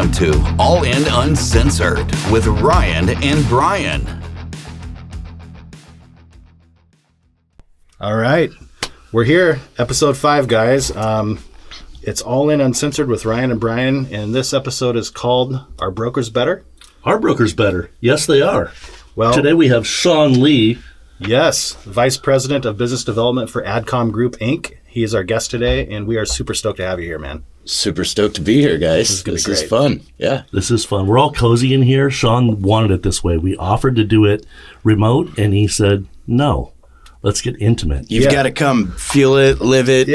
Welcome to All In Uncensored with Ryan and Bryon. All right, we're here, episode 5, guys. It's All In Uncensored with Ryan and Bryon, and this episode is called Are Brokers Better? Are brokers better? Yes, they are. Well, today we have Sean Lee. Yes, Vice President of Business Development for Adcom Group, Inc. He is our guest today, and we are super stoked to have you here, man. Super stoked to be here, guys. This is fun. Yeah. This is fun. We're all cozy in here. Sean wanted it this way. We offered to do it remote, and he said, no, let's get intimate. You've got to come feel it, live it,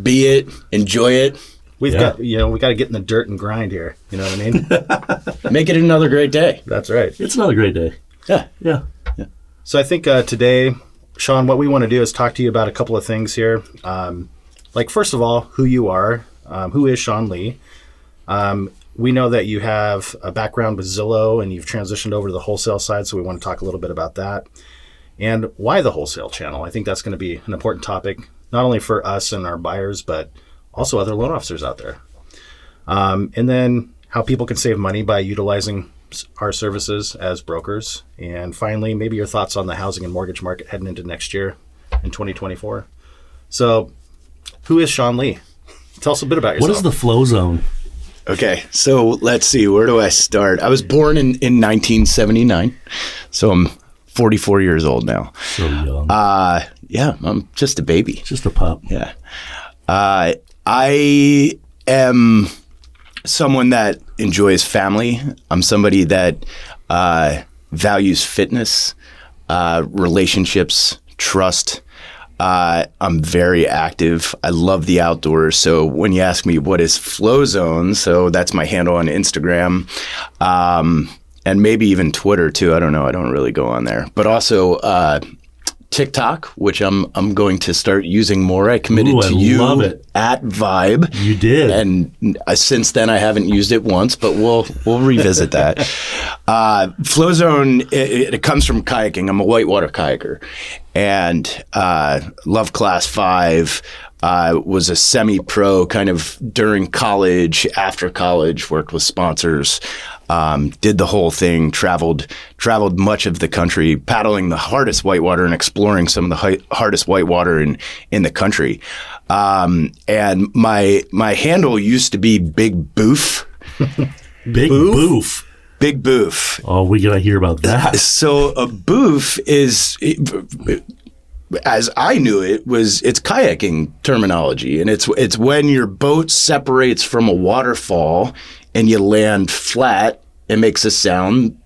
be it, enjoy it. We got to get in the dirt and grind here. You know what I mean? Make it another great day. That's right. It's another great day. Yeah. So I think today, Sean, what we want to do is talk to you about a couple of things here. First of all, who you are. Who is Sean Lee? We know that you have a background with Zillow and you've transitioned over to the wholesale side, so we want to talk a little bit about that. And why the wholesale channel? I think that's going to be an important topic, not only for us and our buyers, but also other loan officers out there. And then how people can save money by utilizing our services as brokers. And finally, maybe your thoughts on the housing and mortgage market heading into next year in 2024. So who is Sean Lee? Tell us a bit about yourself. What is the flow zone? Okay, so let's see. Where do I start? I was born in 1979, so I'm 44 years old now. So young. Yeah, I'm just a baby. Just a pup. Yeah. I am someone that enjoys family. I'm somebody that values fitness, relationships, trust. I'm very active. I love the outdoors. So when you ask me what is Flow Zone, so that's my handle on Instagram, and maybe even Twitter too. I don't know. I don't really go on there. But also TikTok, which I'm going to start using more. I committed to you love it. At Vibe. You did. And since then I haven't used it once, but we'll revisit that. Flow Zone, it comes from kayaking. I'm a whitewater kayaker and love Class 5. Was a semi-pro kind of during college, after college, worked with sponsors, did the whole thing, traveled much of the country, paddling the hardest whitewater and exploring some of the hardest whitewater in the country. And my handle used to be Big Boof. Big Boof? Big Boof. Oh, we got to hear about that. So a boof is... as I knew it's kayaking terminology, and it's when your boat separates from a waterfall and you land flat, it makes a sound.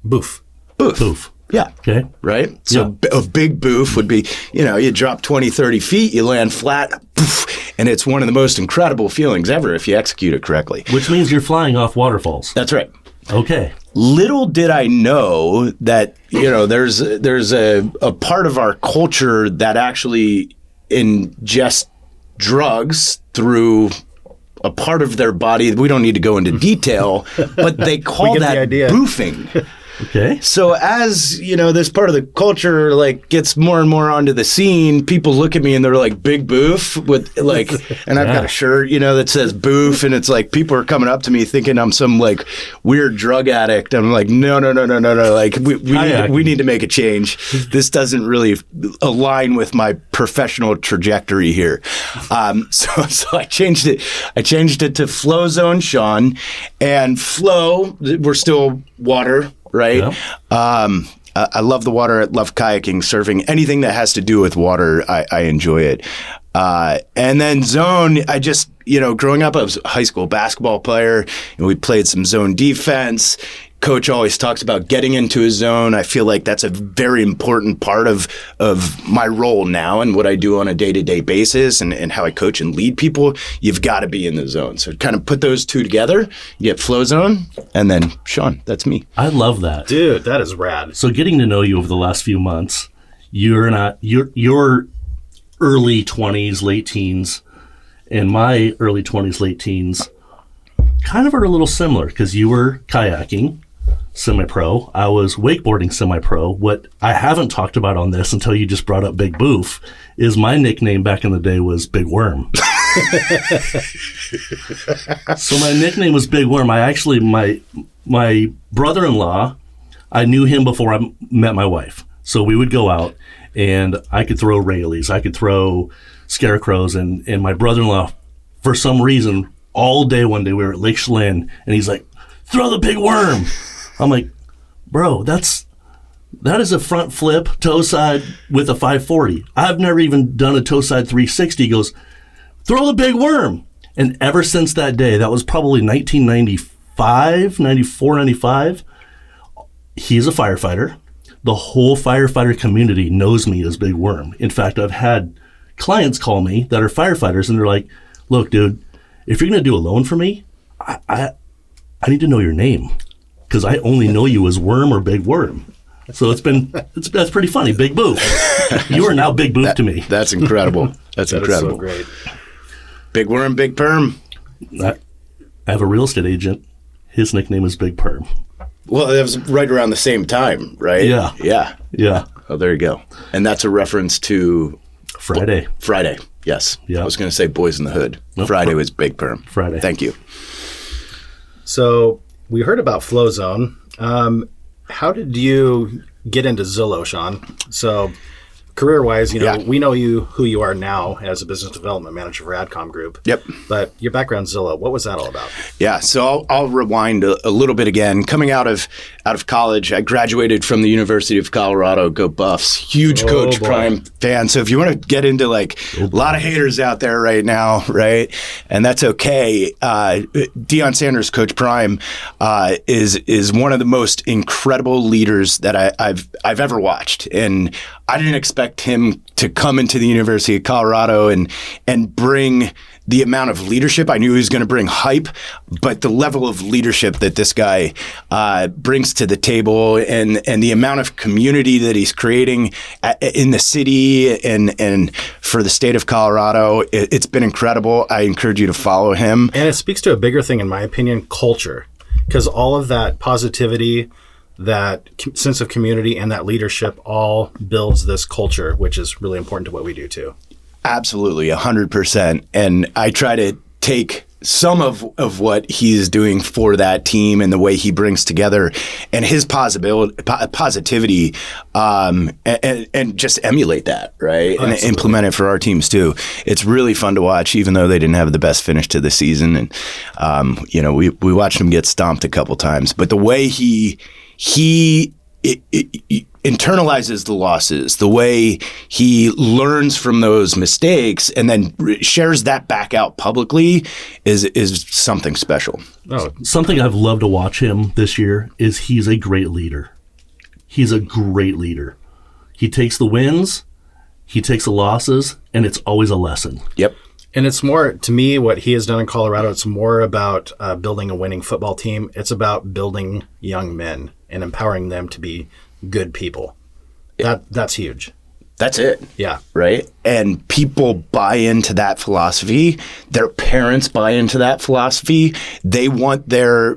Boof. Boof. Boof. Yeah. Okay. Right? So a big boof would be, you drop 20, 30 feet, you land flat, poof, and it's one of the most incredible feelings ever if you execute it correctly. Which means you're flying off waterfalls. That's right. Okay. Little did I know that, there's a part of our culture that actually ingests drugs through a part of their body. We don't need to go into detail, but they call that boofing. Okay. So as, this part of the culture gets more and more onto the scene, people look at me and they're like, Big Boof with and I've got a shirt, that says Boof, and it's like people are coming up to me thinking I'm some weird drug addict. I'm like, no. We need to make a change. This doesn't really align with my professional trajectory here. So I changed it. I changed it to Flow Zone Sean, and flow, we're still water. Right. Yeah. I love the water. I love kayaking, surfing, anything that has to do with water. I enjoy it. And then zone, I just, growing up, I was a high school basketball player and we played some zone defense. Coach always talks about getting into a zone. I feel like that's a very important part of my role now and what I do on a day-to-day basis and how I coach and lead people. You've got to be in the zone. So kind of put those two together, you get Flow Zone, and then Sean, that's me. I love that. Dude, that is rad. So getting to know you over the last few months, you're early 20s, late teens, and my early 20s, late teens kind of are a little similar because you were kayaking. Semi-pro. I was wakeboarding semi-pro. What I haven't talked about on this until you just brought up Big Boof is my nickname back in the day was Big Worm. So my nickname was Big Worm. My brother-in-law, I knew him before I met my wife. So we would go out, and I could throw Rayleighs, I could throw scarecrows, and my brother-in-law, for some reason, all day one day we were at Lake Chelan, and he's like, throw the big worm. I'm like, bro, that is a front flip toe side with a 540. I've never even done a toe side 360. He goes, throw the big worm. And ever since that day, that was probably 1995, 94, 95, he's a firefighter. The whole firefighter community knows me as Big Worm. In fact, I've had clients call me that are firefighters, and they're like, look, dude, if you're going to do a loan for me, I need to know your name, because I only know you as Worm or Big Worm. So that's pretty funny. Big Boof. You are now Big Boof to me. That's incredible. That's incredible. That is so great. Big Worm, Big Perm. I have a real estate agent. His nickname is Big Perm. Well, that was right around the same time, right? Yeah. Yeah. Yeah. Oh, there you go. And that's a reference to Friday. Friday. Yes. Yeah. I was going to say Boys in the Hood. Nope. Friday was Big Perm. Friday. Thank you. So we heard about Flow Zone. How did you get into Zillow, Sean? So career-wise, we know who you are now as a business development manager for Adcom Group. Yep. But your background, Zillow, what was that all about? Yeah, so I'll rewind a little bit again. Coming out of college, I graduated from the University of Colorado. Go Buffs! Huge Coach Prime fan. So if you want to get into a lot of haters out there right now, right, and that's okay. Deion Sanders, Coach Prime, is one of the most incredible leaders that I've ever watched, and I didn't expect him to come into the University of Colorado and bring the amount of leadership. I knew he was going to bring hype, but the level of leadership that this guy brings to the table and the amount of community that he's creating in the city and for the state of Colorado, it's been incredible. I encourage you to follow him. And it speaks to a bigger thing, in my opinion, culture, because all of that positivity, that sense of community, and that leadership all builds this culture, which is really important to what we do too. Absolutely, 100%. And I try to take some of what he's doing for that team and the way he brings together and his positivity and just emulate that, right? Absolutely. And implement it for our teams too. It's really fun to watch, even though they didn't have the best finish to the season. And, we watched him get stomped a couple times. But the way he internalizes the losses, the way he learns from those mistakes and then shares that back out publicly is something special. Oh, Something I've loved to watch him this year is he's a great leader. He's a great leader. He takes the wins, he takes the losses, and it's always a lesson. Yep. and it's more, to me, what he has done in Colorado, it's more about building a winning football team. It's about building young men and empowering them to be good people. That's huge. That's it. Yeah. Right? And people buy into that philosophy. Their parents buy into that philosophy. They want their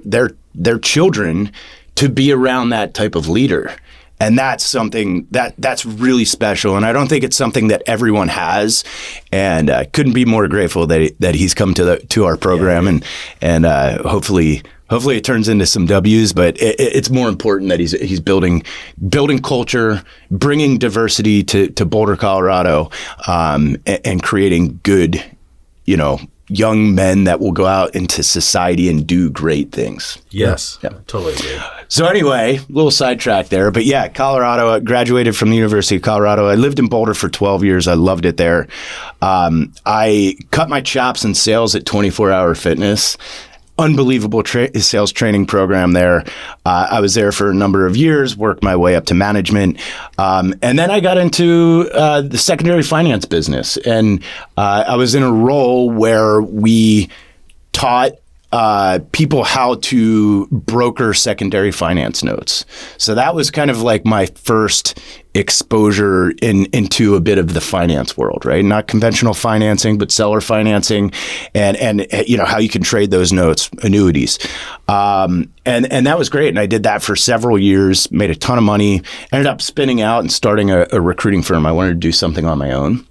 children to be around that type of leader. And that's something that's really special. And I don't think it's something that everyone has. And couldn't be more grateful that he's come to our program. And hopefully it turns into some W's, but it's more important that he's building culture, bringing diversity to Boulder, Colorado, and creating good, young men that will go out into society and do great things. Yes, yeah. Totally agree. So anyway, a little sidetrack there, but yeah, Colorado. I graduated from the University of Colorado. I lived in Boulder for 12 years. I loved it there. I cut my chops in sales at 24 Hour Fitness. Unbelievable sales training program there. I was there for a number of years, worked my way up to management. And then I got into the secondary finance business. And I was in a role where we taught people how to broker secondary finance notes. So that was kind of like my first exposure into a bit of the finance world, right? Not conventional financing, but seller financing and how you can trade those notes, annuities. And that was great. And I did that for several years, made a ton of money, ended up spinning out and starting a recruiting firm. I wanted to do something on my own.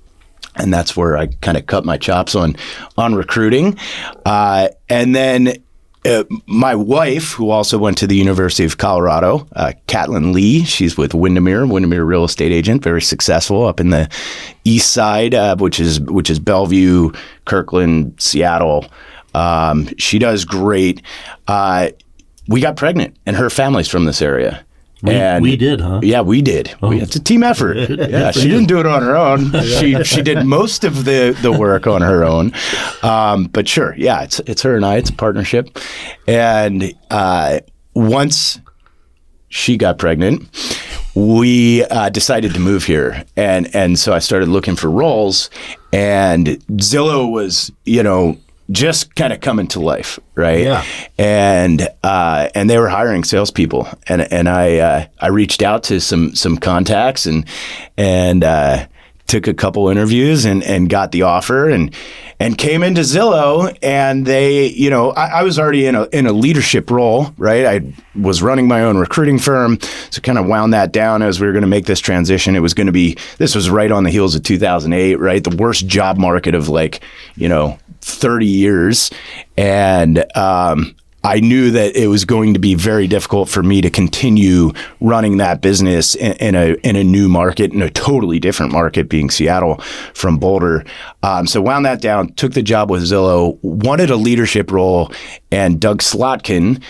And that's where I kind of cut my chops on recruiting. And then my wife, who also went to the University of Colorado, Catlin Lee, she's with Windermere real estate agent, very successful up in the east side, which is Bellevue, Kirkland, Seattle. She does great. We got pregnant, and her family's from this area. We did, huh? Yeah, we did. Oh. It's a team effort. Yeah, she didn't do it on her own. She did most of the work on her own. But sure, yeah, it's her and I. It's a partnership. And once she got pregnant, we decided to move here. And so I started looking for roles. And Zillow was, just kind of coming to life, right? Yeah. And they were hiring salespeople, and I reached out to some contacts and took a couple interviews and got the offer and came into Zillow, and they, I was already in a leadership role, right? I was running my own recruiting firm, so kind of wound that down as we were going to make this transition. This was right on the heels of 2008, right? The worst job market of 30 years. And I knew that it was going to be very difficult for me to continue running that business in a new market, in a totally different market, being Seattle from Boulder. So wound that down, took the job with Zillow, wanted a leadership role, and Doug Slotkin,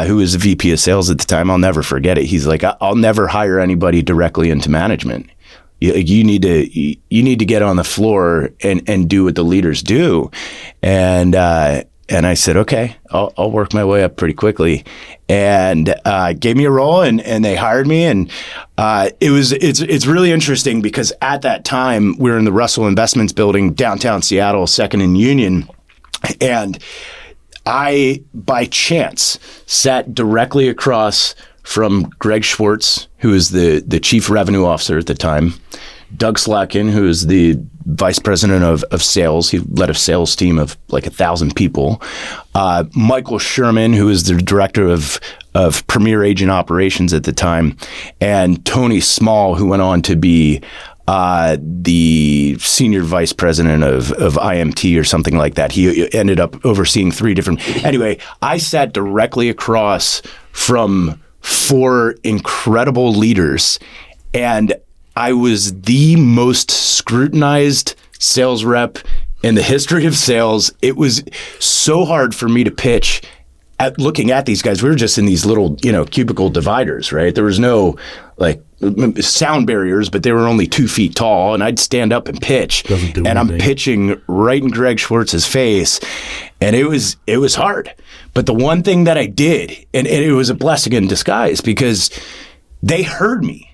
who was the VP of sales at the time, I'll never forget it. He's like, I'll never hire anybody directly into management. You need to get on the floor and do what the leaders do. And I said, okay, I'll work my way up pretty quickly, and gave me a role, and they hired me. And it's really interesting because at that time we were in the Russell Investments building, downtown Seattle, 2nd and Union, and I, by chance, sat directly across from Greg Schwartz, who was the chief revenue officer at the time, Doug Slotkin, who is the vice president of sales. He led a sales team of 1,000 people. Michael Sherman, who is the director of Premier Agent Operations at the time, and Tony Small, who went on to be the senior vice president of IMT or something like that. He ended up overseeing 3 different. Anyway, I sat directly across from 4 incredible leaders, and I was the most scrutinized sales rep in the history of sales. It was so hard for me to pitch. Looking at these guys, we were just in these little, cubicle dividers, right? There was no sound barriers, but they were only 2 feet tall, and I'd stand up and pitch, and I'm pitching right in Greg Schwartz's face, and it was hard. But the one thing that I did, and it was a blessing in disguise, because they heard me.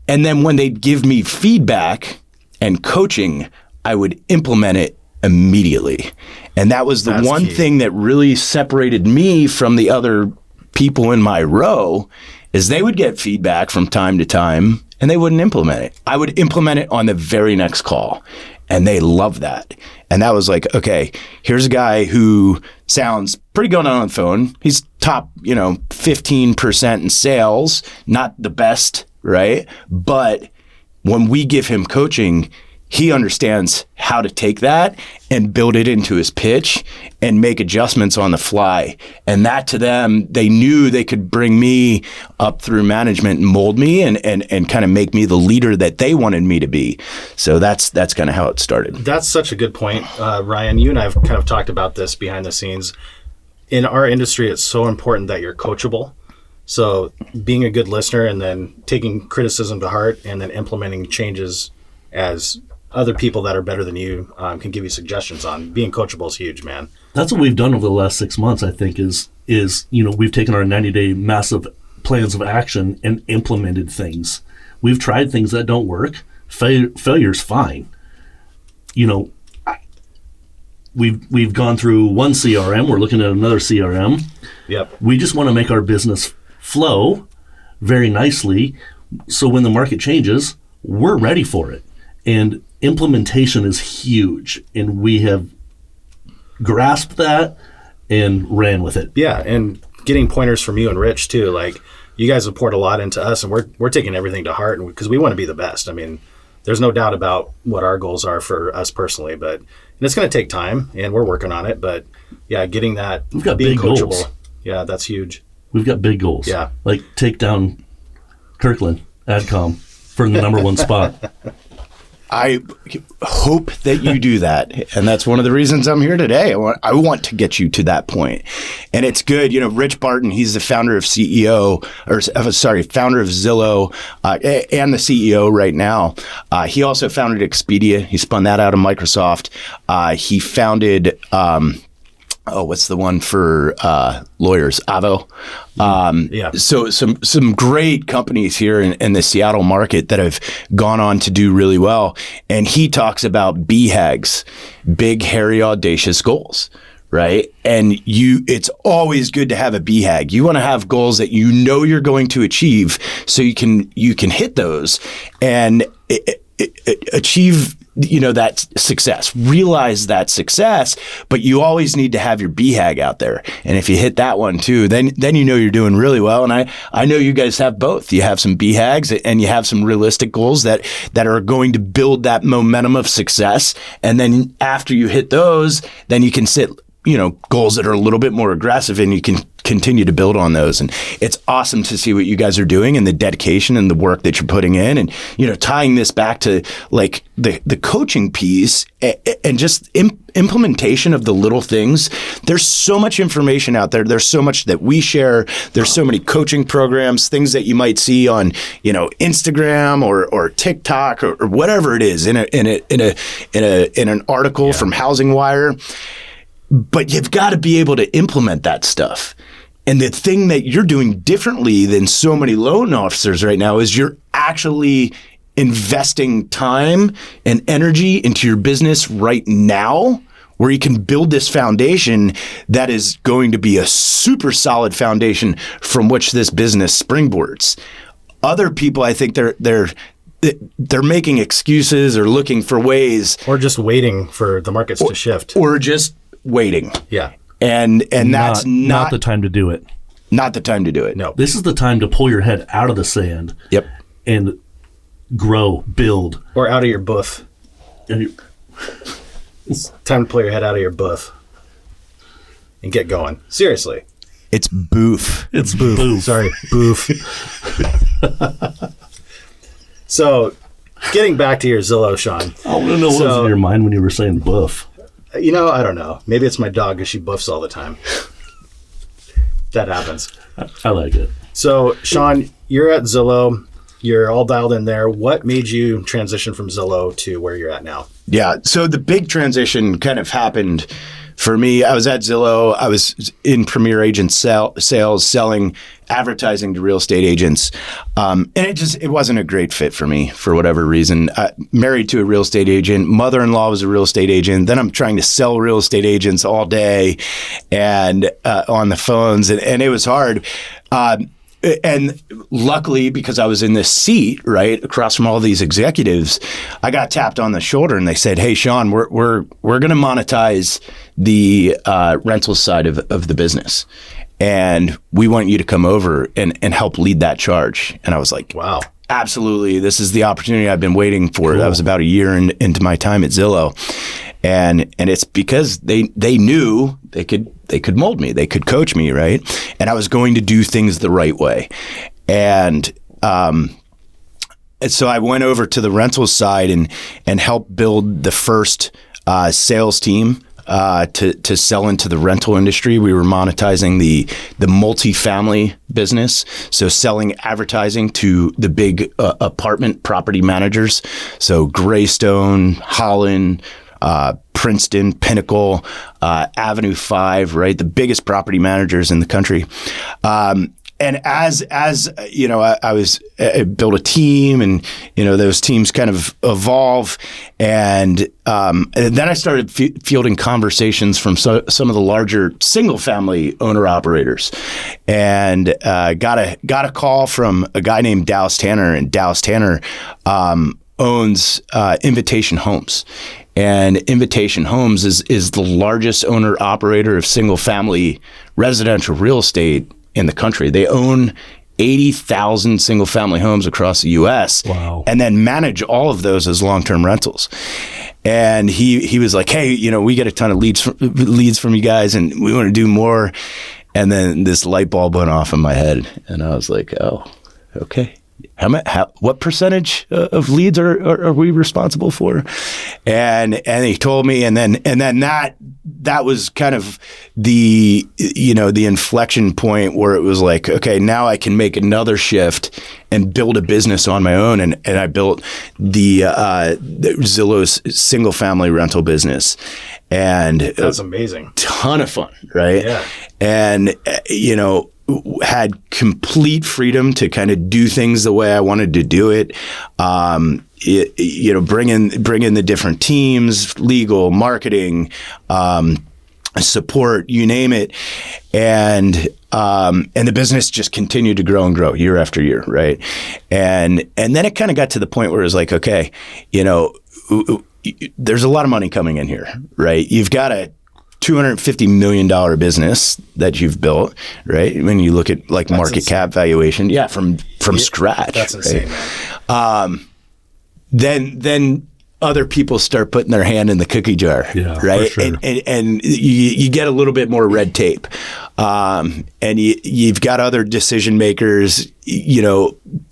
And then when they'd give me feedback and coaching, I would implement it immediately. And that was the one thing that really separated me from the other people in my row, is they would get feedback from time to time and they wouldn't implement it. I would implement it on the very next call. And they loved that. And that was like, okay, here's a guy who sounds pretty good on the phone. He's top, 15% in sales, not the best, right? But when we give him coaching, he understands how to take that and build it into his pitch and make adjustments on the fly. And that, to them, they knew they could bring me up through management and mold me and kind of make me the leader that they wanted me to be. So that's kind of how it started. That's such a good point, Ryan. You and I have kind of talked about this behind the scenes. In our industry, it's so important that you're coachable. So being a good listener and then taking criticism to heart and then implementing changes as other people that are better than you can give you suggestions on. Being coachable is huge, man. That's what we've done over the last 6 months, I think, is we've taken our 90-day massive plans of action and implemented things. We've tried things that don't work. Failure's fine. We've gone through one CRM. We're looking at another CRM. Yep. We just want to make our business flow very nicely, so when the market changes, we're ready for it. And implementation is huge, and we have grasped that and ran with it. Yeah, and getting pointers from you and Rich too. Like, you guys have poured a lot into us, and we're taking everything to heart, because we want to be the best. I mean, there's no doubt about what our goals are for us personally, but and it's going to take time, and we're working on it. But yeah, getting that, We've got being big coachable, goals. yeah, that's huge. We've got big goals. Yeah. Like take down Kirkland, Adcom for the number one spot. I hope that you do that. And that's one of the reasons I'm here today. I want to get you to that point. And it's good. You know, Rich Barton, he's the founder of founder of Zillow and the CEO right now. He also founded Expedia. He spun that out of Microsoft. He founded, what's the one for lawyers? Avo. Yeah. So some great companies here in the Seattle market that have gone on to do really well. And he talks about BHAGs, big, hairy, audacious goals. Right. And it's always good to have a BHAG. You want to have goals that you know you're going to achieve so you can hit those and achieve, that success, realize that success, but you always need to have your BHAG out there. And if you hit that one too, then you're doing really well. And I know you guys have both. You have some BHAGs and you have some realistic goals that are going to build that momentum of success. And then after you hit those, then you can set goals that are a little bit more aggressive and you can continue to build on those. And it's awesome to see what you guys are doing and the dedication and the work that you're putting in. And, tying this back to like the coaching piece and just implementation of the little things. There's so much information out there. There's so much that we share. There's so many coaching programs, things that you might see on, Instagram or TikTok or whatever it is in an article from Housing Wire. But you've got to be able to implement that stuff. And the thing that you're doing differently than so many loan officers right now is you're actually investing time and energy into your business right now, where you can build this foundation that is going to be a super solid foundation from which this business springboards. Other people, I think they're making excuses or looking for ways. Or just waiting for the markets to shift. Or just waiting. Yeah. And that's not the time to do it. Not the time to do it. No. This is the time to pull your head out of the sand. Yep. And grow, build. Or out of your booth. It's time to pull your head out of your booth and get going. Seriously. It's boof. It's boof. Sorry, boof. So, getting back to your Zillow, Sean. I want to know what was in your mind when you were saying boof. I don't know. Maybe it's my dog because she buffs all the time. That happens. I like it. So, Sean, you're at Zillow. You're all dialed in there. What made you transition from Zillow to where you're at now? Yeah. So the big transition kind of happened for me. I was at Zillow. I was in Premier Agent sales, selling advertising to real estate agents. And it wasn't a great fit for me for whatever reason. Married to a real estate agent. Mother-in-law was a real estate agent. Then I'm trying to sell real estate agents all day and on the phones. And it was hard. And luckily, because I was in this seat, right, across from all these executives, I got tapped on the shoulder and they said, "Hey, Sean, we're going to monetize the rental side of the business. And we want you to come over and help lead that charge." And I was like, wow, absolutely. This is the opportunity I've been waiting for. Cool. That was about a year into my time at Zillow. And it's because they knew they could mold me, they could coach me, right? And I was going to do things the right way. And so I went over to the rental side and helped build the first sales team to sell into the rental industry. We were monetizing the multifamily business, so selling advertising to the big apartment property managers, so Greystone, Holland, Princeton, Pinnacle, Avenue 5, right? The biggest property managers in the country. And as you know, I built a team, and those teams kind of evolve, and then I started fielding conversations from some of the larger single family owner operators, and got a call from a guy named Dallas Tanner, and Dallas Tanner owns Invitation Homes. And Invitation Homes is the largest owner-operator of single-family residential real estate in the country. They own 80,000 single family homes across the US. Wow. And then manage all of those as long-term rentals. And he was like, hey, we get a ton of leads from you guys and we want to do more. And then this light bulb went off in my head and I was like, oh, okay. What percentage of leads are we responsible for? And he told me, and then that was kind of the inflection point where it was like, okay, now I can make another shift and build a business on my own. And I built the Zillow's single family rental business. And that's amazing. Ton of fun, right? Yeah. And had complete freedom to kind of do things the way I wanted to do it. Bring in the different teams, legal, marketing, support, you name it. And the business just continued to grow and grow year after year. Right. And then it kind of got to the point where it was like, okay, there's a lot of money coming in here, right? You've got a $250 million business that you've built, right? When you look at like market cap valuation, from scratch. That's insane. Right? Then other people start putting their hand in the cookie jar, right? For sure. And you get a little bit more red tape, and you've got other decision makers,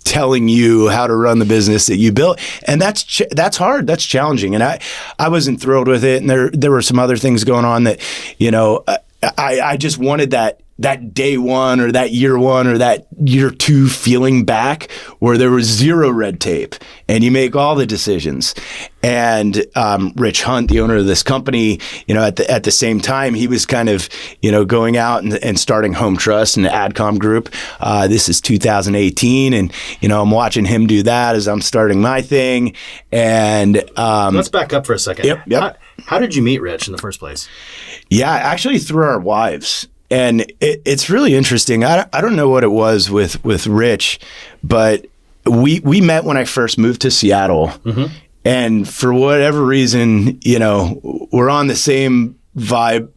telling you how to run the business that you built, and that's hard, that's challenging, and I wasn't thrilled with it, and there were some other things going on that, I just wanted that day one or that year one or that year two feeling back where there was zero red tape and you make all the decisions. And Rich Hunt, the owner of this company, at the same time, he was kind of, going out and starting Home Trust and the Adcom Group. This is 2018. And, I'm watching him do that as I'm starting my thing. And let's back up for a second. Yep. How did you meet Rich in the first place? Yeah, actually through our wives. And it's really interesting. I don't know what it was with Rich, but we met when I first moved to Seattle. Mm-hmm. And for whatever reason, we're on the same vibration,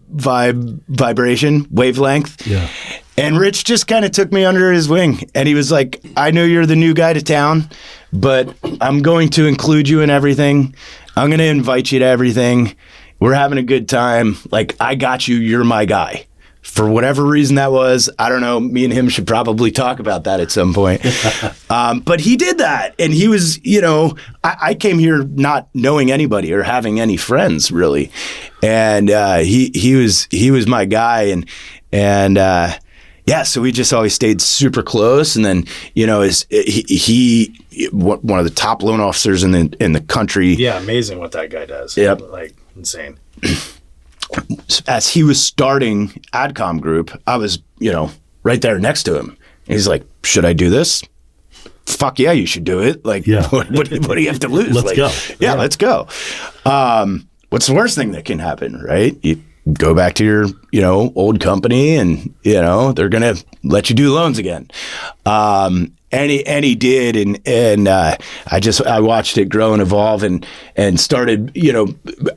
wavelength. Yeah. And Rich just kind of took me under his wing. And he was like, I know you're the new guy to town, but I'm going to include you in everything. I'm going to invite you to everything. We're having a good time. Like, I got you. You're my guy. For whatever reason that was, I don't know. Me and him should probably talk about that at some point. But he did that. And he was, I came here not knowing anybody or having any friends really. And he was my guy. So we just always stayed super close. And then, he one of the top loan officers in the country. Yeah, amazing what that guy does. Yep. Like, insane. As he was starting Adcom Group, I was, right there next to him. And he's like, should I do this? Fuck yeah, you should do it. Like, what do you have to lose? Let's go. Yeah, let's go. What's the worst thing that can happen, right? You go back to your, old company and, they're going to let you do loans again. And he did, and I watched it grow and evolve, and started,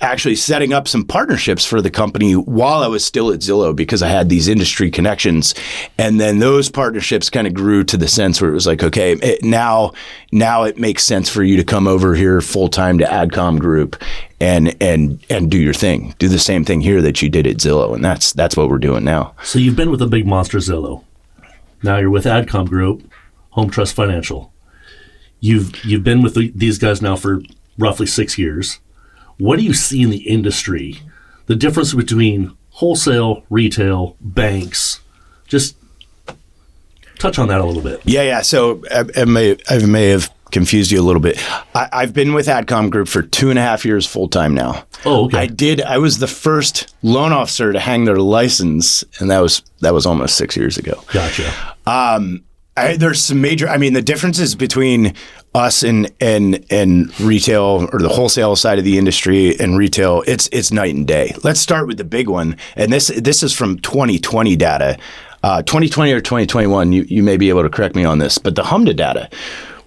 actually setting up some partnerships for the company while I was still at Zillow because I had these industry connections, and then those partnerships kind of grew to the sense where it was like, okay, now it makes sense for you to come over here full time to Adcom Group and do your thing, do the same thing here that you did at Zillow, and that's what we're doing now. So you've been with the big monster Zillow. Now you're with Adcom Group. Home Trust Financial. You've been with these guys now for roughly 6 years. What do you see in the industry? The difference between wholesale, retail, banks? Just touch on that a little bit. Yeah. So I may have confused you a little bit. I've been with Adcom Group for 2.5 years full time now. Oh, okay. I was the first loan officer to hang their license, and that was almost 6 years ago. Gotcha. There's some major. The differences between us and retail or the wholesale side of the industry and retail, it's night and day. Let's start with the big one, and this is from 2020 data, 2020 or 2021. You may be able to correct me on this, but the HMDA data,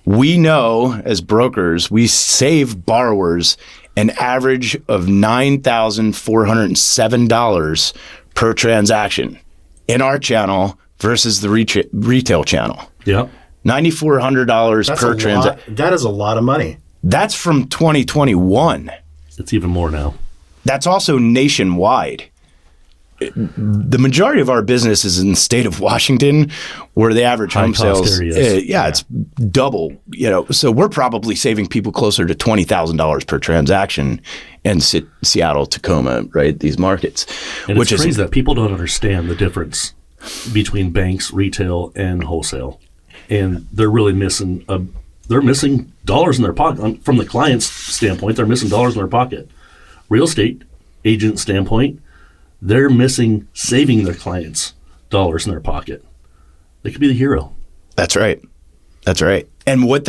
we know as brokers, we save borrowers an average of $9,407 per transaction in our channel versus the retail channel. Yep. $9,400 per transaction. That is a lot of money. That's from 2021. It's even more now. That's also nationwide. The majority of our business is in the state of Washington, where the average home sales, it's double. So we're probably saving people closer to $20,000 per transaction in Seattle, Tacoma, right? These markets, and it's crazy that people don't understand the difference between banks, retail, and wholesale, and they're really missing. They're missing dollars in their pocket. From the client's standpoint, they're missing dollars in their pocket. Real estate agent standpoint, they're missing saving their clients dollars in their pocket. They could be the hero. That's right. And what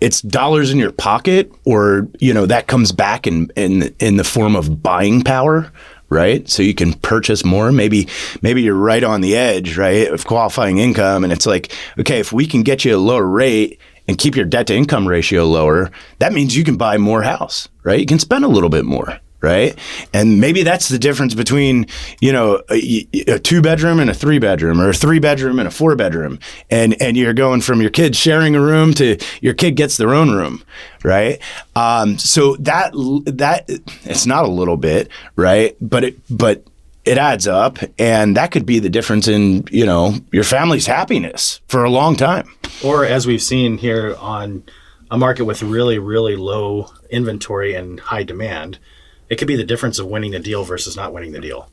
it's dollars in your pocket, or that comes back in the form of buying power, right? So you can purchase more. Maybe you're right on the edge, right, of qualifying income, and it's like, okay, if we can get you a lower rate and keep your debt to income ratio lower, that means you can buy more house, right? You can spend a little bit more. Right. And maybe that's the difference between, a 2-bedroom and a 3-bedroom, or a 3-bedroom and a 4-bedroom. And you're going from your kid sharing a room to your kid gets their own room. Right. So that it's not a little bit. Right. But it adds up, and that could be the difference in, your family's happiness for a long time. Or as we've seen here on a market with really, really low inventory and high demand, it could be the difference of winning the deal versus not winning the deal.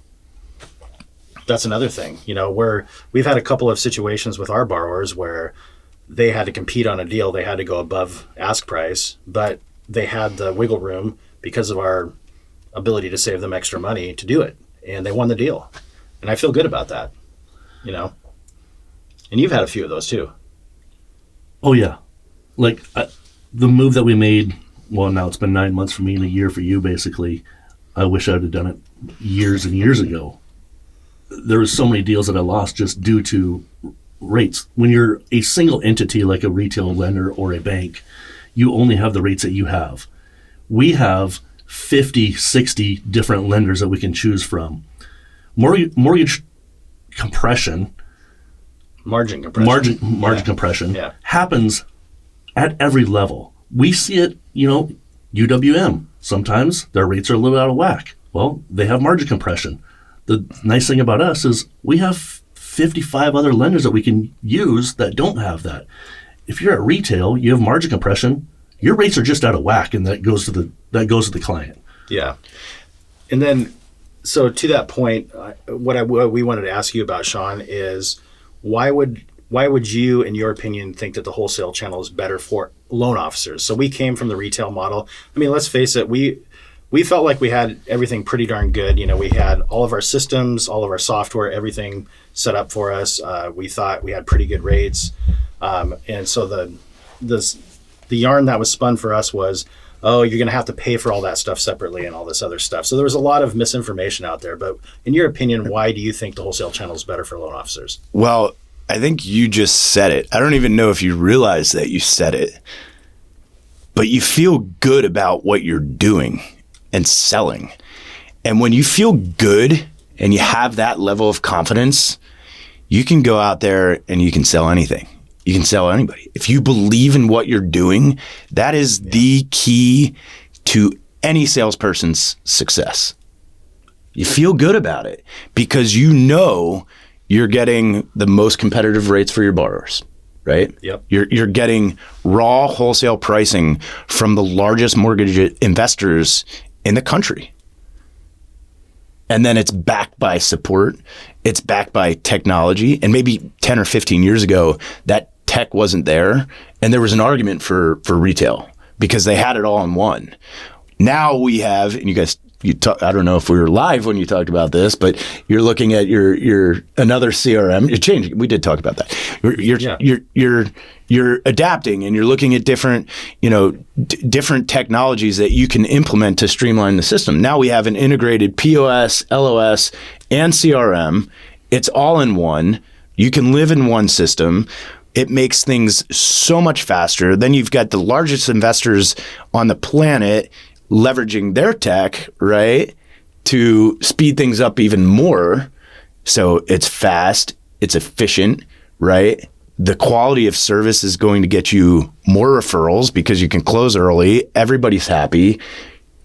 That's another thing, where we've had a couple of situations with our borrowers where they had to compete on a deal. They had to go above ask price, but they had the wiggle room because of our ability to save them extra money to do it. And they won the deal. And I feel good about that, And you've had a few of those too. Oh, yeah. Like the move that we made, well, now it's been 9 months for me and a year for you, basically. I wish I would have done it years and years ago. There were so many deals that I lost just due to rates. When you're a single entity like a retail lender or a bank, you only have the rates that you have. We have 50, 60 different lenders that we can choose from. Mortgage compression, margin compression happens at every level. We see it, UWM. Sometimes their rates are a little out of whack. Well, they have margin compression. The nice thing about us is we have 55 other lenders that we can use that don't have that. If you're at retail, you have margin compression, your rates are just out of whack, and that goes to the client. Yeah. And then, so to that point, what we wanted to ask you about, Sean, is why would you, in your opinion, think that the wholesale channel is better for loan officers? So we came from the retail model. I mean, let's face it, we felt like we had everything pretty darn good. We had all of our systems, all of our software, everything set up for us. We thought we had pretty good rates. And so the yarn that was spun for us was, oh, you're going to have to pay for all that stuff separately and all this other stuff. So there was a lot of misinformation out there. But in your opinion, why do you think the wholesale channel is better for loan officers? Well, I think you just said it. I don't even know if you realize that you said it, but you feel good about what you're doing and selling. And when you feel good and you have that level of confidence, you can go out there and you can sell anything. You can sell anybody. If you believe in what you're doing, that is the key to any salesperson's success. You feel good about it because you're getting the most competitive rates for your borrowers, right? Yep. You're getting raw wholesale pricing from the largest mortgage investors in the country. And then it's backed by support. It's backed by technology. And maybe 10 or 15 years ago, that tech wasn't there. And there was an argument for retail because they had it all in one. Now we have, and you guys, I don't know if we were live when you talked about this, but you're looking at your another CRM. You're changing. We did talk about that. You're adapting, and you're looking at different different technologies that you can implement to streamline the system. Now we have an integrated POS, LOS, and CRM. It's all in one. You can live in one system. It makes things so much faster. Then you've got the largest investors on the planet leveraging their tech, right, to speed things up even more. So it's fast, it's efficient, right? the quality of service is going to get you more referrals because you can close early. Everybody's happy.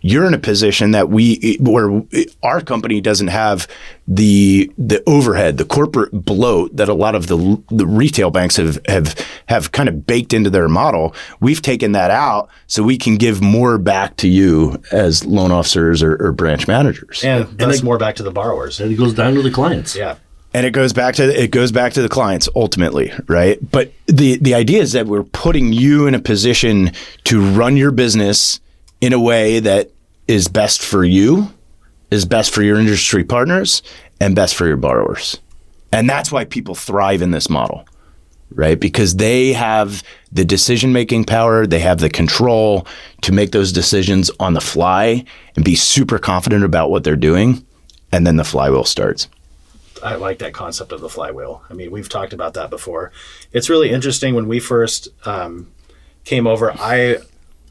You're in a position that where our company doesn't have the overhead, the corporate bloat that a lot of the retail banks have kind of baked into their model. We've taken that out so we can give more back to you as loan officers or branch managers, and thus more back to the borrowers. And it goes down to the clients. Yeah. And it goes back to the clients ultimately, right? But the idea is that we're putting you in a position to run your business in a way that is best for you, is best for your industry partners, and best for your borrowers. And that's why people thrive in this model, right? Because they have the decision-making power, they have the control to make those decisions on the fly and be super confident about what they're doing, and then the flywheel starts. I like that concept of the flywheel. I mean, we've talked about that before. It's really interesting. When we first came over,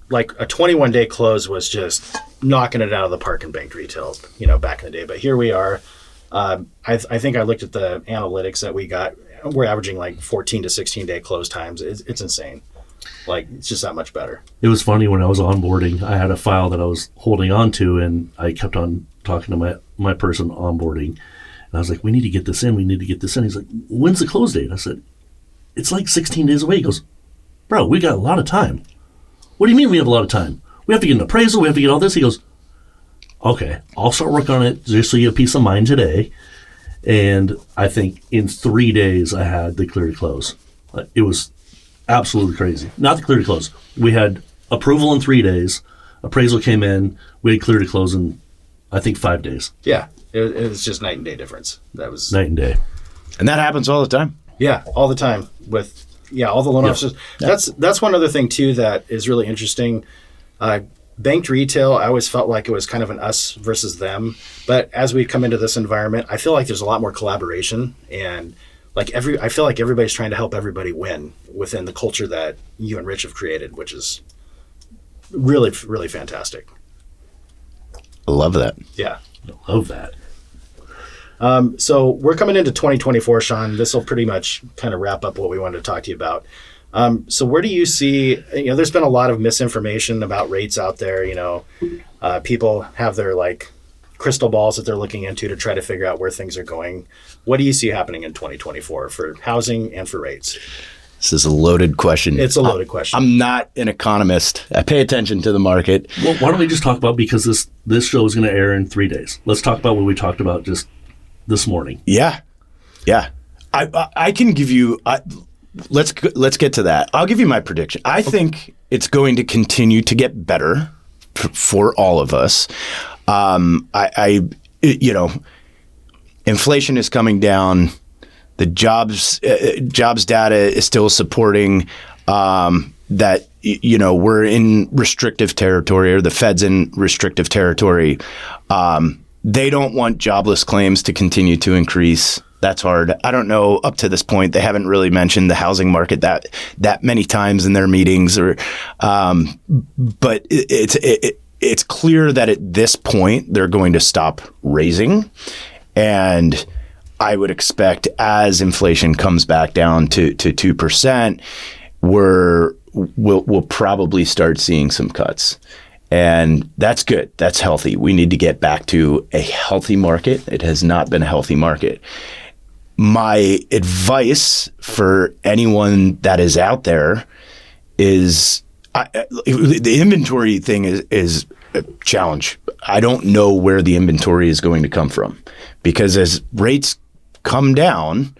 like a 21-day close was just knocking it out of the park in banked retail, back in the day. But here we are. I think I looked at the analytics that we got. We're averaging like 14 to 16-day close times. It's insane. Like, it's just that much better. It was funny when I was onboarding, I had a file that I was holding on to, and I kept on talking to my person onboarding. And I was like, we need to get this in. He's like, when's the close date? I said, it's like 16 days away. He goes, bro, we got a lot of time. What do you mean we have a lot of time? We have to get an appraisal. We have to get all this. He goes, okay, I'll start working on it just so you have peace of mind today. And I think in 3 days I had the clear to close. It was absolutely crazy. Not the clear to close. We had approval in 3 days. Appraisal came in. We had clear to close in, I think, 5 days. Yeah. It was just night and day difference. That was night and day. And that happens all the time. Yeah, all the time with all the loan officers. Yeah. That's one other thing too that is really interesting. Banked retail, I always felt like it was kind of an us versus them. But as we come into this environment, I feel like there's a lot more collaboration, and I feel like everybody's trying to help everybody win within the culture that you and Rich have created, which is really, really fantastic. I love that. Yeah. I love that. So we're coming into 2024, Sean. This will pretty much kind of wrap up what we wanted to talk to you about. So where do you see, there's been a lot of misinformation about rates out there. People have their crystal balls that they're looking into to try to figure out where things are going. What do you see happening in 2024 for housing and for rates? This is a loaded question. It's a loaded question. I'm not an economist. I pay attention to the market. Well, why don't we just talk about, because this show is going to air in 3 days. Let's talk about what we talked about just this morning. Yeah. I can give you. Let's get to that. I'll give you my prediction. I think it's going to continue to get better for all of us. Inflation is coming down. The jobs data is still supporting that. We're in restrictive territory, or the Fed's in restrictive territory. They don't want jobless claims to continue to increase. That's hard. I don't know. Up to this point, they haven't really mentioned the housing market that many times in their meetings, but it's clear that at this point they're going to stop raising, and I would expect as inflation comes back down to 2%, we'll probably start seeing some cuts. And that's good. That's healthy. We need to get back to a healthy market. It has not been a healthy market. My advice for anyone that is out there is the inventory thing is a challenge. I don't know where the inventory is going to come from, because as rates come down,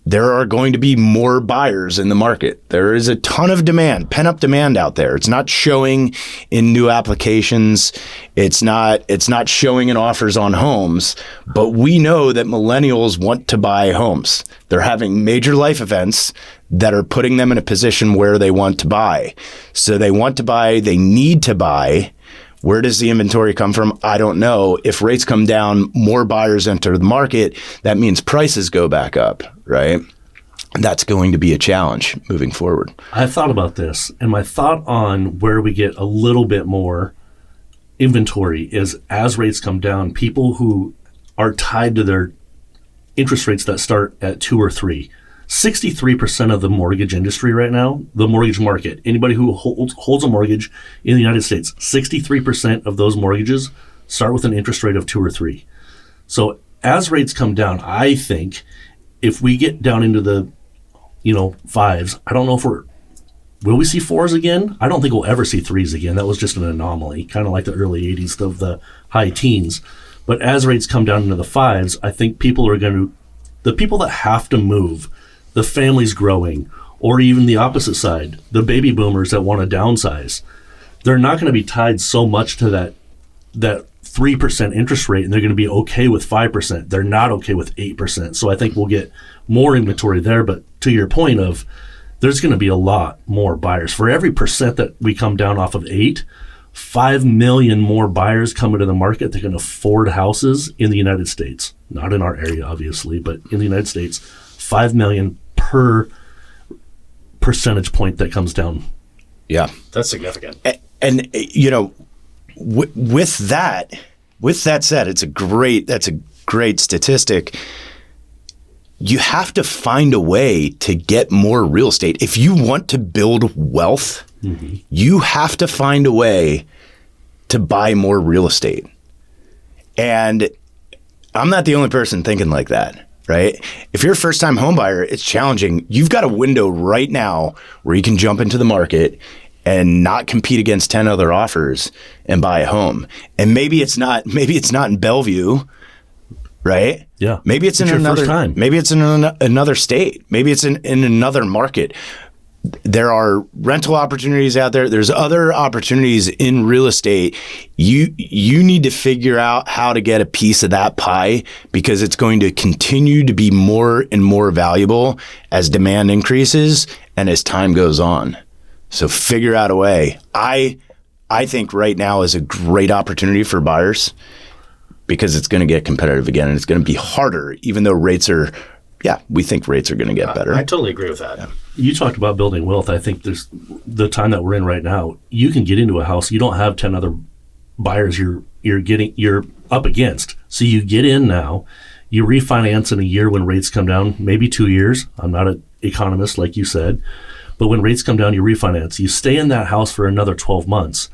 there are going to be more buyers in the market. There is a ton of demand, pent-up demand out there. It's not showing in new applications. It's not showing in offers on homes. But we know that millennials want to buy homes. They're having major life events that are putting them in a position where they want to buy. So they want to buy, they need to buy. Where does the inventory come from? I don't know. If rates come down, more buyers enter the market. That means prices go back up, right? That's going to be a challenge moving forward. I've thought about this, and my thought on where we get a little bit more inventory is, as rates come down, people who are tied to their interest rates that start at 2 or 3. 63% of the mortgage industry right now, the mortgage market, anybody who holds a mortgage in the United States, 63% of those mortgages start with an interest rate of 2 or 3. So as rates come down, I think if we get down into the, 5s, I don't know if will we see 4s again? I don't think we'll ever see 3s again. That was just an anomaly, kind of like the early 80s of the high teens. But as rates come down into the 5s, I think the people that have to move, the families growing, or even the opposite side, the baby boomers that want to downsize, they're not going to be tied so much to that 3% interest rate, and they're going to be okay with 5%. They're not okay with 8%. So I think we'll get more inventory there. But to your point of, there's going to be a lot more buyers. For every percent that we come down off of 8, 5 million more buyers come into the market that can afford houses in the United States. Not in our area, obviously, but in the United States, 5 million per percentage point that comes down. Yeah. That's significant. And with that said, that's a great statistic. You have to find a way to get more real estate. If you want to build wealth, you have to find a way to buy more real estate. And I'm not the only person thinking like that, right? If you're a first-time home buyer, it's challenging. You've got a window right now where you can jump into the market and not compete against 10 other offers and buy a home. And maybe it's not in Bellevue, right? Yeah. Maybe it's in another time. Maybe it's in another state. Maybe it's in another market. There are rental opportunities out there. There's other opportunities in real estate. You need to figure out how to get a piece of that pie, because it's going to continue to be more and more valuable as demand increases and as time goes on. So figure out a way. I think right now is a great opportunity for buyers, because it's going to get competitive again, and it's going to be harder, even though we think rates are going to get better. I totally agree with that. Yeah. You talked about building wealth. I think there's the time that we're in right now. You can get into a house. You don't have 10 other buyers you're up against. So you get in now. You refinance in a year when rates come down, maybe 2 years. I'm not an economist like you said, but when rates come down, you refinance. You stay in that house for another 12 months,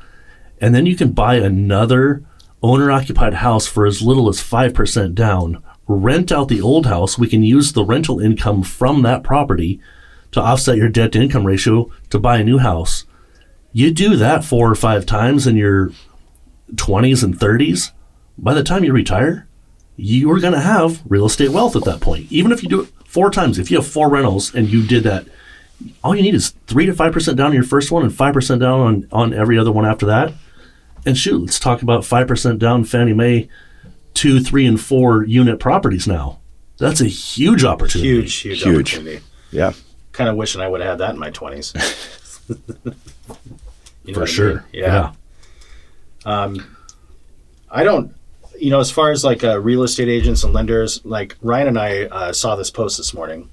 and then you can buy another owner-occupied house for as little as 5% down. Rent out the old house. We can use the rental income from that property to offset your debt-to-income ratio to buy a new house. You do that 4 or 5 times in your 20s and 30s. By the time you retire, you're going to have real estate wealth at that point. Even if you do it 4 times, if you have 4 rentals and you did that, all you need is 3 to 5% down on your first one and 5% down on every other one after that. And shoot, let's talk about 5% down Fannie Mae 2, 3, and 4 unit properties now. That's a huge opportunity. Huge opportunity. Yeah. Kind of wishing I would have had that in my 20s. For sure. I mean? Yeah. I don't, as far as like real estate agents and lenders, like Ryan and I saw this post this morning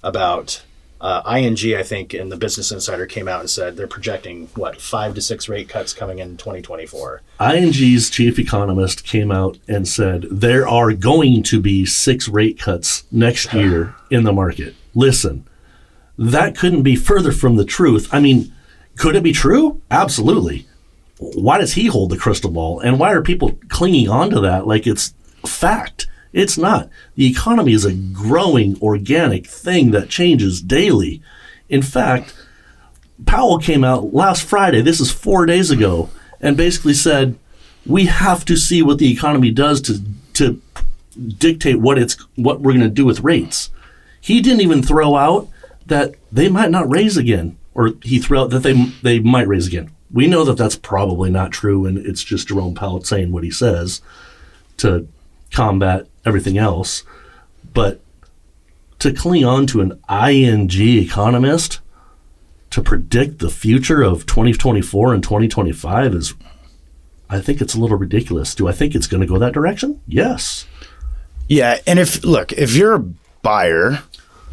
about ING, I think, in the Business Insider came out and said they're projecting, 5 to 6 rate cuts coming in 2024. ING's chief economist came out and said there are going to be 6 rate cuts next year in the market. Listen, that couldn't be further from the truth. I mean, could it be true? Absolutely. Why does he hold the crystal ball? And why are people clinging on to that like it's fact? It's not. The economy is a growing organic thing that changes daily. In fact, Powell came out last Friday, this is 4 days ago, and basically said, we have to see what the economy does to dictate what we're going to do with rates. He didn't even throw out that they might not raise again, or he threw out that they might raise again. We know that that's probably not true, and it's just Jerome Powell saying what he says to combat everything else. But to cling on to an ING economist to predict the future of 2024 and 2025 is, I think it's a little ridiculous. Do I think it's going to go that direction? Yes. Yeah, and if you're a buyer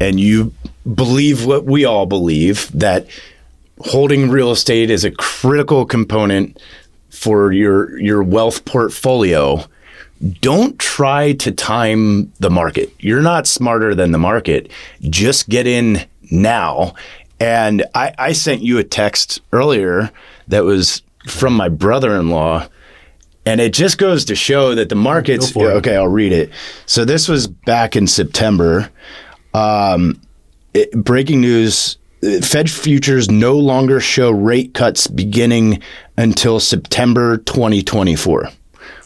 and you believe what we all believe, that holding real estate is a critical component for your wealth portfolio, don't try to time the market. You're not smarter than the market. Just get in now. And I sent you a text earlier that was from my brother-in-law, and it just goes to show that the markets. Okay, I'll read it. So this was back in September. Breaking news: Fed futures no longer show rate cuts beginning until September 2024.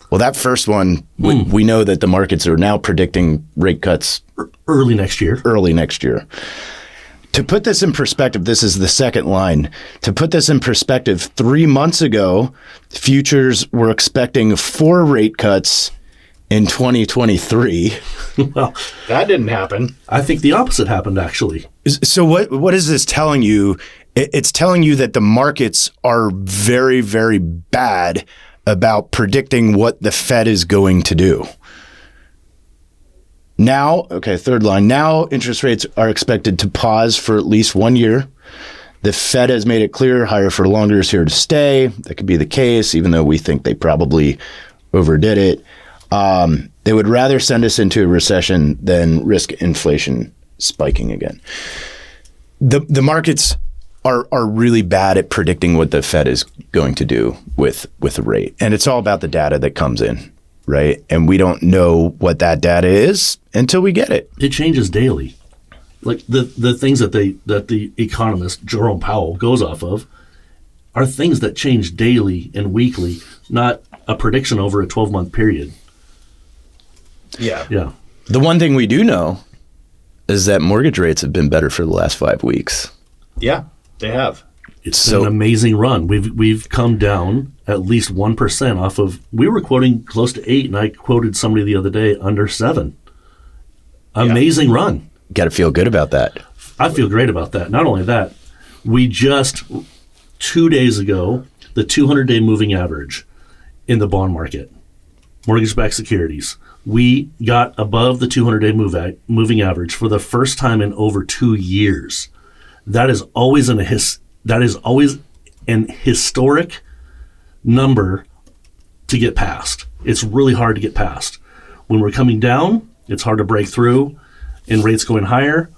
Well, that first one, we know that the markets are now predicting rate cuts early next year. To put this in perspective, this is the second line. To put this in perspective, 3 months ago, futures were expecting 4 rate cuts in 2023. Well, that didn't happen. I think the opposite happened, actually. So what is this telling you? It's telling you that the markets are very, very bad about predicting what the Fed is going to do. Now, okay, third line. Now, interest rates are expected to pause for at least 1 year. The Fed has made it clear higher for longer is here to stay. That could be the case, even though we think they probably overdid it. They would rather send us into a recession than risk inflation spiking again. The markets are really bad at predicting what the Fed is going to do with the rate. And it's all about the data that comes in, right? And we don't know what that data is until we get it. It changes daily. Like the things that the economist Jerome Powell goes off of are things that change daily and weekly, not a prediction over a 12-month period. Yeah. Yeah. The one thing we do know is that mortgage rates have been better for the last 5 weeks. Yeah, they have. It's been an amazing run. We've come down at least 1% off of. We were quoting close to 8, and I quoted somebody the other day under 7. Amazing run. Got to feel good about that. I feel great about that. Not only that, we just 2 days ago, the 200-day moving average in the bond market, mortgage-backed securities, we got above the 200-day moving average for the first time in over 2 years. That is always an historic number to get past. It's really hard to get past. When we're coming down, it's hard to break through, and rates going higher.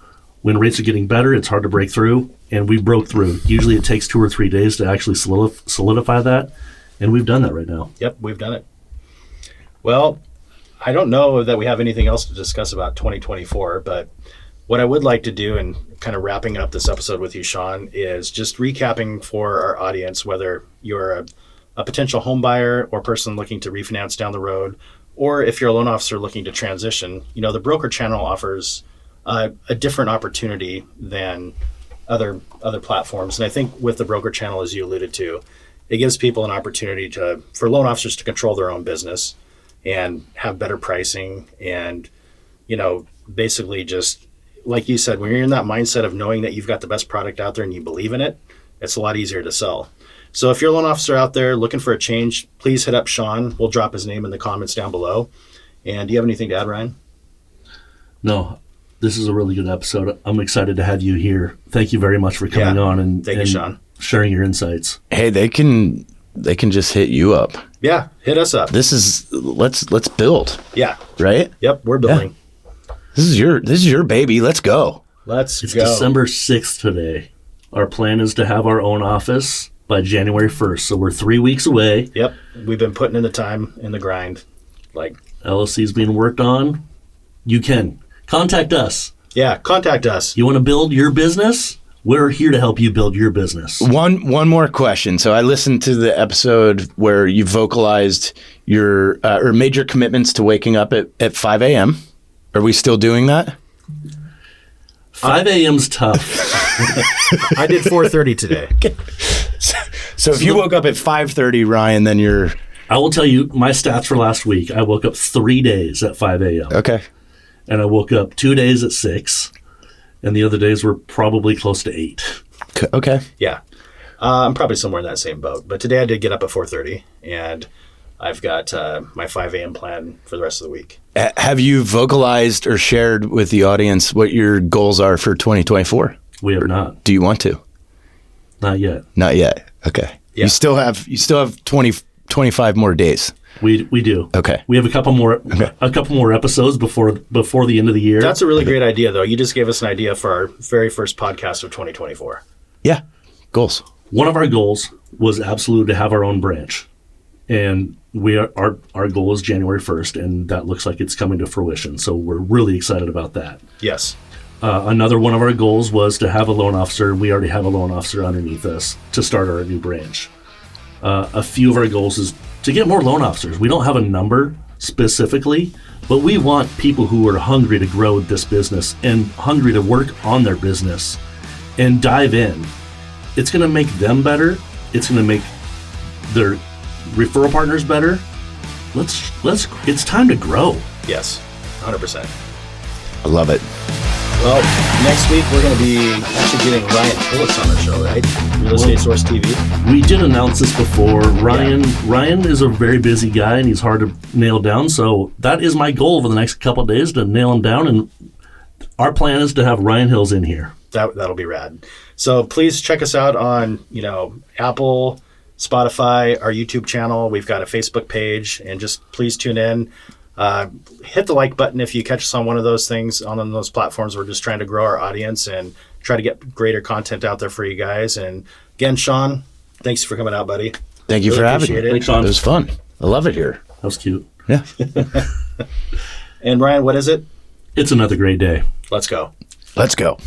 When rates are getting better, it's hard to break through, and we broke through. Usually it takes 2 or 3 days to actually solidify that, and we've done that right now. Yep, we've done it. Well, I don't know that we have anything else to discuss about 2024, but what I would like to do, and kind of wrapping up this episode with you, Sean, is just recapping for our audience, whether you're a potential home buyer or person looking to refinance down the road, or if you're a loan officer looking to transition, the broker channel offers a different opportunity than other platforms. And I think with the broker channel, as you alluded to, it gives people an opportunity for loan officers to control their own business and have better pricing and, basically just, like you said, when you're in that mindset of knowing that you've got the best product out there and you believe in it, it's a lot easier to sell. So if you're a loan officer out there looking for a change, please hit up Sean. We'll drop his name in the comments down below. And do you have anything to add, Ryan? No, this is a really good episode. I'm excited to have you here. Thank you very much for coming on and thank you, Sean, sharing your insights. Hey, they can just hit you up. Yeah, hit us up. This is let's build. Yeah. Right? Yep, we're building. Yeah. This is your baby. Let's go. It's go. December 6th today. Our plan is to have our own office by January 1st. So we're 3 weeks away. Yep. We've been putting in the time in the grind. LLC is being worked on. You can contact us. Yeah, contact us. You want to build your business? We're here to help you build your business. One more question. So I listened to the episode where you vocalized your or made your commitments to waking up at 5 a.m. Are we still doing that? 5 a.m.'s tough. I did 4:30 today. So if you woke up at 5:30, Ryan, then you're... I will tell you my stats for last week. I woke up 3 days at 5 a.m. Okay. And I woke up 2 days at 6. And the other days were probably close to 8. Okay. Yeah. I'm probably somewhere in that same boat. But today I did get up at 4:30, and I've got my 5 a.m. plan for the rest of the week. Have you vocalized or shared with the audience what your goals are for 2024? We have not. Do you want to? Not yet. Not yet. Okay. Yeah. You still have 25 more days. We do. Okay. We have a couple more episodes before the end of the year. That's a really great idea, though. You just gave us an idea for our very first podcast of 2024. Yeah. Goals. One of our goals was absolutely to have our own branch. And our goal is January 1st, and that looks like it's coming to fruition. So we're really excited about that. Yes. Another one of our goals was to have a loan officer. We already have a loan officer underneath us to start our new branch. A few of our goals is to get more loan officers. We don't have a number specifically, but we want people who are hungry to grow this business and hungry to work on their business and dive in. It's going to make them better. It's going to make their referral partners better. It's time to grow. Yes. 100%. I love it. Well, next week we're going to be actually getting Ryan Phillips on the show, right? Real Estate Source TV. We did announce this before. Ryan is a very busy guy and he's hard to nail down. So that is my goal over the next couple of days, to nail him down. And our plan is to have Ryan Hills in here. That'll be rad. So please check us out on, Apple, Spotify, our YouTube channel. We've got a Facebook page, and just please tune in. Hit the like button if you catch us on one of those things, on those platforms. We're just trying to grow our audience and try to get greater content out there for you guys. And again, Sean, thanks for coming out, buddy. Thank you Really for having me. appreciate it. Thanks, Sean. It was fun. I love it here. That was cute. Yeah. And Ryan, what is it? It's another great day. Let's go. Let's go.